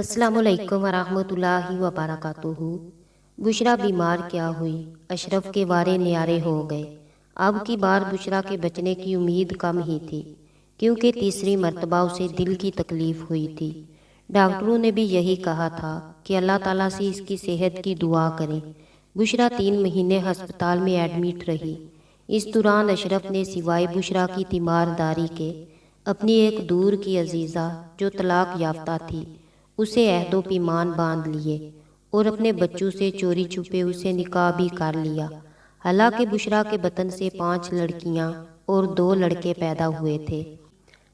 अस्सलामु अलैकुम वरहमतुल्लाहि वबरकातुहू। बुशरा बीमार क्या हुई, अशरफ के वारे न्यारे हो गए। अब की बार बुशरा के बचने की उम्मीद कम ही थी, क्योंकि तीसरी मर्तबा उसे दिल की तकलीफ हुई थी। डॉक्टरों ने भी यही कहा था कि अल्लाह ताला से इसकी सेहत की दुआ करें। बुशरा 3 महीने हस्पताल में एडमिट रही। इस दौरान अशरफ ने सिवाय बुशरा की तीमारदारी के अपनी एक दूर की अजीज़ा जो तलाक याफ्ता थी उसे अहदो पैमान बांध लिए और अपने बच्चों से चोरी छुपे उसे निकाह भी कर लिया। हालांकि बुशरा के बतन से 5 लड़कियां और 2 लड़के पैदा हुए थे,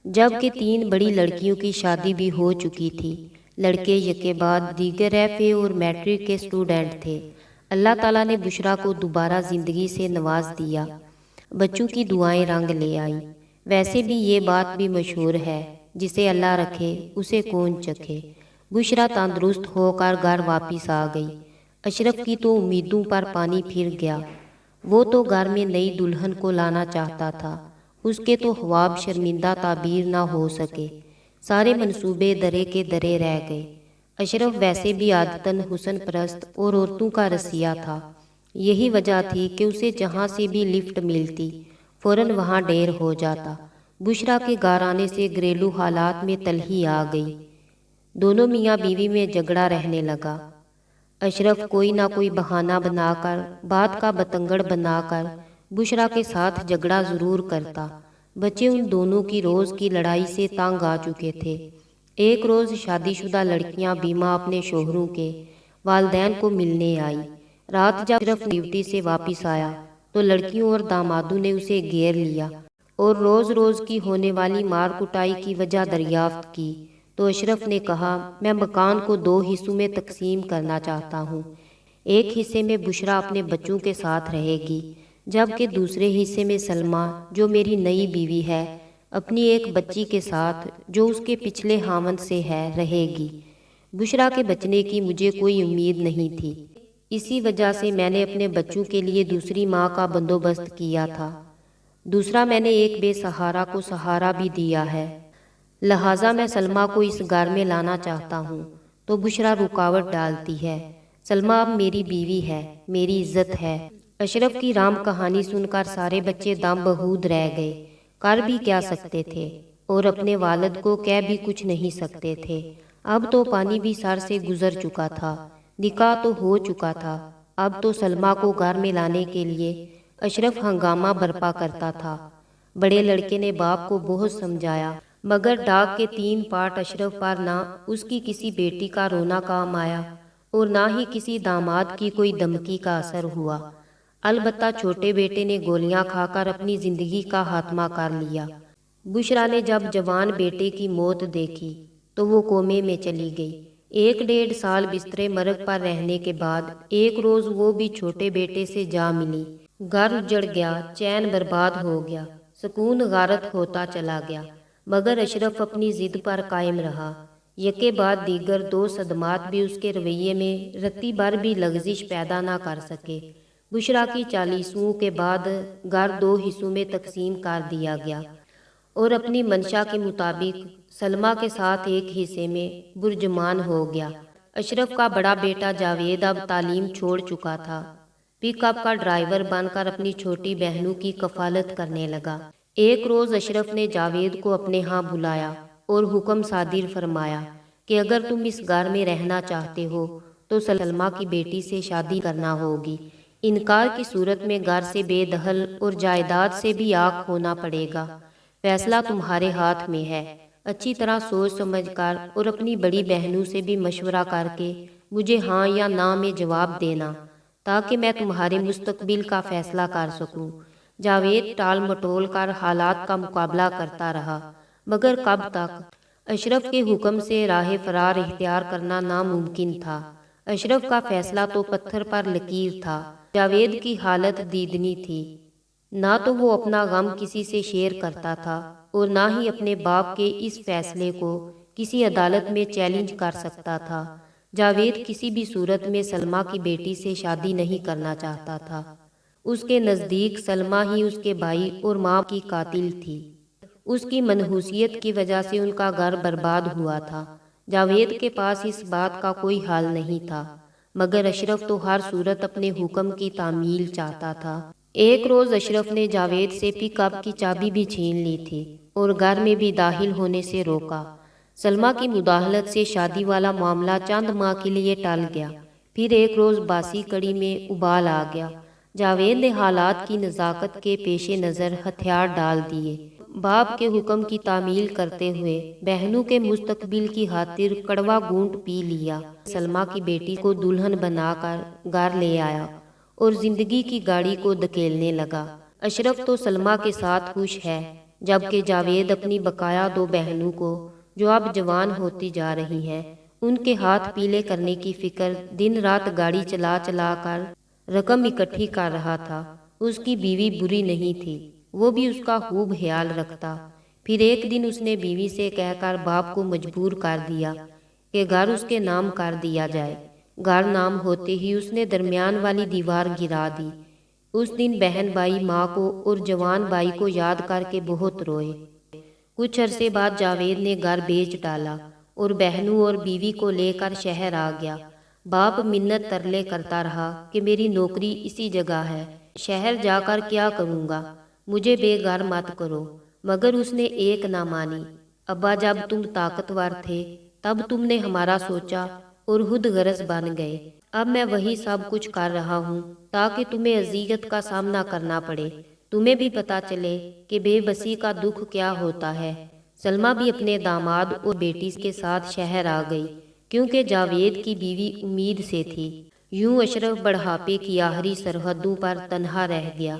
जबकि 3 बड़ी लड़कियों की शादी भी हो चुकी थी। लड़के यके बाद दीगर एफए और मैट्रिक के स्टूडेंट थे। अल्लाह ताला ने बुशरा को दोबारा ज़िंदगी से नवाज दिया। बच्चों की दुआएं रंग ले आई। वैसे भी ये बात भी मशहूर है, जिसे अल्लाह रखे उसे कौन चखे। बुशरा तंदुरुस्त होकर घर वापस आ गई। अशरफ की तो उम्मीदों पर पानी फिर गया। वो तो घर में नई दुल्हन को लाना चाहता था। उसके तो ख्वाब शर्मिंदा ताबीर ना हो सके। सारे मंसूबे दरे के दरे रह गए। अशरफ वैसे भी आदतन हुस्न परस्त और औरतों का रसिया था। यही वजह थी कि उसे जहाँ से भी लिफ्ट मिलती फौरन वहाँ ढेर हो जाता। बुशरा के घर आने से घरेलू हालात में तलही आ गई। दोनों मियाँ बीवी में झगड़ा रहने लगा। अशरफ कोई ना कोई बहाना बनाकर, बात का बतंगड़ बनाकर बुशरा के साथ झगड़ा ज़रूर करता। बच्चे उन दोनों की रोज़ की लड़ाई से तंग आ चुके थे। एक रोज़ शादीशुदा लड़कियां बीमा अपने शोहरों के वालदैन को मिलने आई। रात जब अशरफ ड्यूटी से वापस आया तो लड़कियों और दामादों ने उसे घेर लिया और रोज़ रोज़ की होने वाली मार कुटाई की वजह दरियाफ्त की। तो अशरफ ने कहा, मैं मकान को 2 हिस्सों में तकसीम करना चाहता हूँ। एक हिस्से में बुशरा अपने बच्चों के साथ रहेगी, जबकि दूसरे हिस्से में सलमा, जो मेरी नई बीवी है, अपनी एक बच्ची के साथ जो उसके पिछले हामद से है रहेगी। बुशरा के बचने की मुझे कोई उम्मीद नहीं थी। इसी वजह से मैंने अपने बच्चों के लिए दूसरी माँ का बंदोबस्त किया था। दूसरा, मैंने एक बेसहारा को सहारा भी दिया है। लिहाजा मैं सलमा को इस घर में लाना चाहता हूँ। तो बुशरा रुकावट डालती है। सलमा अब मेरी बीवी है, मेरी इज्जत है। अशरफ की राम कहानी सुनकर सारे बच्चे दम बहूद रह गए। कर भी क्या सकते थे और अपने वालिद को कह भी कुछ नहीं सकते थे। अब तो पानी भी सर से गुजर चुका था। निकाह तो हो चुका था। अब तो सलमा को घर में लाने के लिए अशरफ हंगामा बर्पा करता था। बड़े लड़के ने बाप को बहुत समझाया, मगर डाक के 3 पार्ट अशरफ पर ना उसकी किसी बेटी का रोना काम आया और ना ही किसी दामाद की कोई धमकी का असर हुआ। अलबत्ता छोटे बेटे ने गोलियां खाकर अपनी जिंदगी का खात्मा कर लिया। बुशरा ने जब जवान बेटे की मौत देखी तो वो कोमे में चली गई। 1 डेढ़ साल बिस्तरे मरग पर रहने के बाद एक रोज वो भी छोटे बेटे से जा मिली। घर उजड़ गया, चैन बर्बाद हो गया, सुकून गारत होता चला गया। मगर अशरफ अपनी जिद पर कायम रहा। यके बाद दीगर 2 सदमात भी उसके रवैये में रत्ती भर भी लग़ज़िश पैदा ना कर सके। बुशरा की 40वां के बाद घर 2 हिस्सों में तकसीम कर दिया गया और अपनी मंशा के मुताबिक सलमा के साथ एक हिस्से में बुर्जुमान हो गया। अशरफ का बड़ा बेटा जावेद अब तालीम छोड़ चुका था। पिकअप का ड्राइवर बनकर अपनी छोटी बहनों की कफालत करने लगा। एक रोज़ अशरफ ने जावेद को अपने यहाँ बुलाया और हुक्म सादिर फरमाया कि अगर तुम इस घर में रहना चाहते हो तो सलमा की बेटी से शादी करना होगी। इनकार की सूरत में घर से बेदखल और जायदाद से भी आग होना पड़ेगा। फैसला तुम्हारे हाथ में है। अच्छी तरह सोच समझ कर और अपनी बड़ी बहनों से भी मशवरा करके मुझे हाँ या ना में जवाब देना, ताकि मैं तुम्हारे मुस्तकबिल का फैसला कर सकूं। जावेद टाल मटोल कर हालात का मुकाबला करता रहा, मगर कब तक? अशरफ के हुक्म से राह फरार इख्तियार करना नामुमकिन था। अशरफ का फैसला तो पत्थर पर लकीर था। जावेद की हालत दीदनी थी। ना तो वो अपना गम किसी से शेयर करता था और ना ही अपने बाप के इस फैसले को किसी अदालत में चैलेंज कर सकता था। जावेद किसी भी सूरत में सलमा की बेटी से शादी नहीं करना चाहता था। उसके नज़दीक सलमा ही उसके भाई और माँ की कातिल थी। उसकी मनहूसियत की वजह से उनका घर बर्बाद हुआ था। जावेद के पास इस बात का कोई हाल नहीं था, मगर अशरफ तो हर सूरत अपने हुक्म की तामील चाहता था। एक रोज़ अशरफ ने जावेद से पिकअप की चाबी भी छीन ली थी और घर में भी दाखिल होने से रोका। सलमा की मुदाहलत से शादी वाला मामला चंद माह के लिए टल गया। फिर एक रोज़ बासी कड़ी में उबाल आ गया। जावेद ने हालात की नज़ाकत के पेश नज़र हथियार डाल दिए। बाप के हुक्म की तामील करते हुए बहनों के मुस्तकबिल की खातिर कड़वा घूंट पी लिया। सलमा की बेटी को दुल्हन बनाकर घर ले आया और जिंदगी की गाड़ी को धकेलने लगा। अशरफ तो सलमा के साथ खुश है, जबकि जावेद अपनी बकाया दो बहनों को, जो अब जवान होती जा रही हैं, उनके हाथ पीले करने की फिक्र दिन रात गाड़ी चला चला कर रकम इकट्ठी कर रहा था। उसकी बीवी बुरी नहीं थी, वो भी उसका खूब ख्याल रखता। फिर एक दिन उसने बीवी से कहकर बाप को मजबूर कर दिया कि घर उसके नाम कर दिया जाए। घर नाम होते ही उसने दरमियान वाली दीवार गिरा दी। उस दिन बहन भाई माँ को और जवान भाई को याद करके बहुत रोए। कुछ अरसे बाद जावेद ने घर बेच डाला और बहनों और बीवी को लेकर शहर आ गया। बाप मिन्नत तरले करता रहा कि मेरी नौकरी इसी जगह है, शहर जाकर क्या करूँगा, मुझे बेघर मत करो। मगर उसने एक ना मानी। अब्बा, जब तुम ताकतवर थे तब तुमने हमारा सोचा और खुद गरज बन गए। अब मैं वही सब कुछ कर रहा हूँ ताकि तुम्हें अजियत का सामना करना पड़े, तुम्हें भी पता चले कि बेबसी का दुख क्या होता है। सलमा भी अपने दामाद और बेटी के साथ शहर आ गई, क्योंकि जावेद की बीवी उम्मीद से थी। यूं अशरफ बढ़ापे की आखिरी सरहदों पर तन्हा रह गया।